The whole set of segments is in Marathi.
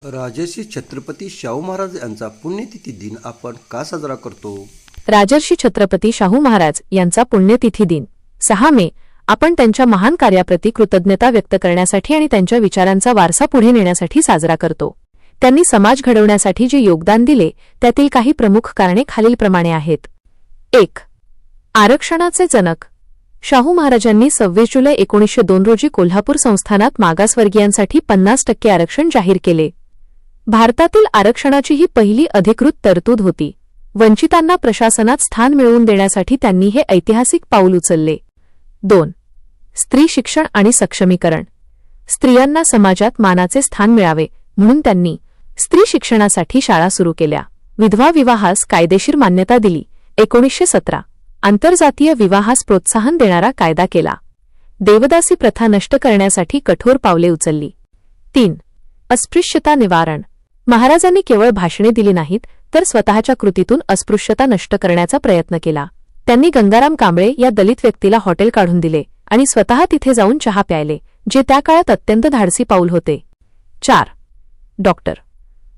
राजर्षी छत्रपती शाहू महाराज यांचा पुण्यतिथी दिन आपण का साजरा करतो? राजर्षी छत्रपती शाहू महाराज यांचा पुण्यतिथी दिन 6 मे आपण त्यांच्या महान कार्याप्रती कृतज्ञता व्यक्त करण्यासाठी आणि त्यांच्या विचारांचा वारसा पुढे नेण्यासाठी साजरा करतो। त्यांनी समाज घडवण्यासाठी जे योगदान दिले त्यातील काही प्रमुख कारणे खालीलप्रमाणे आहेत। 1. आरक्षणाचे जनक। शाहू महाराजांनी 26 जुलै 1902 रोजी कोल्हापूर संस्थानात मागासवर्गीयांसाठी 50% आरक्षण जाहीर केले। भारतातील आरक्षणाची ही पहिली अधिकृत तरतूद होती। वंचितांना प्रशासनात स्थान मिळवून देण्यासाठी त्यांनी हे ऐतिहासिक पाऊल उचलले। 2. स्त्री शिक्षण आणि सक्षमीकरण। स्त्रियांना समाजात मानाचे स्थान मिळावे म्हणून त्यांनी स्त्री शिक्षणासाठी शाळा सुरू केल्या। विधवा विवाहास कायदेशीर मान्यता दिली। 1917 आंतरजातीय विवाहास प्रोत्साहन देणारा कायदा केला। देवदासी प्रथा नष्ट करण्यासाठी कठोर पावले उचलली। 3. अस्पृश्यता निवारण। महाराजांनी केवळ भाषणे दिली नाहीत तर स्वतःच्या कृतीतून अस्पृश्यता नष्ट करण्याचा प्रयत्न केला। त्यांनी गंगाराम कांबळे या दलित व्यक्तीला हॉटेल काढून दिले आणि स्वतः तिथे जाऊन चहा प्यायले, जे त्या काळात अत्यंत धाडसी पाऊल होते। 4. डॉक्टर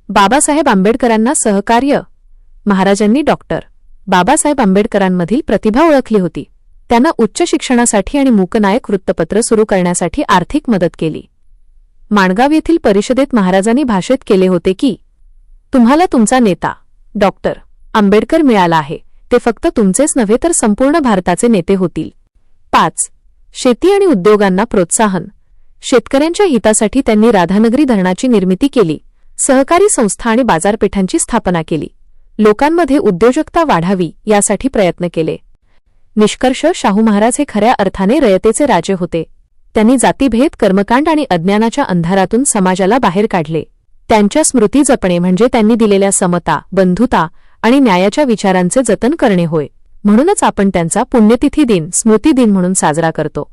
बाबासाहेब आंबेडकरांना सहकार्य। महाराजांनी डॉक्टर बाबासाहेब आंबेडकरांमधील प्रतिभा ओळखली होती। त्यांना उच्च शिक्षणासाठी आणि मूकनायक वृत्तपत्र सुरू करण्यासाठी आर्थिक मदत केली। माणगाव येथील परिषदेत महाराजांनी भाषित केले होते की तुम्हाला तुमचा नेता डॉक्टर आंबेडकर मिळाला आहे, ते फक्त तुमचेच नव्हे तर संपूर्ण भारताचे नेते होतील। 5. शेती आणि उद्योगांना प्रोत्साहन। शेतकऱ्यांच्या हितासाठी त्यांनी राधानगरी धरणाची निर्मिती केली, सहकारी संस्था आणि बाजारपेठांची स्थापना केली, लोकांमध्ये उद्योजकता वाढावी यासाठी प्रयत्न केले। निष्कर्ष शाहू महाराज हे खऱ्या अर्थाने रयतेचे राजे होते। त्यांनी जातीभेद, कर्मकांड आणि अज्ञानाच्या अंधारातून समाजाला बाहेर काढले। त्यांच्या स्मृती जपणे म्हणजे त्यांनी दिलेल्या समता, बंधुता आणि न्यायाच्या विचारांचे जतन करणे होय। म्हणूनच आपण त्यांचा पुण्यतिथी दिन, स्मृती दिन म्हणून साजरा करतो।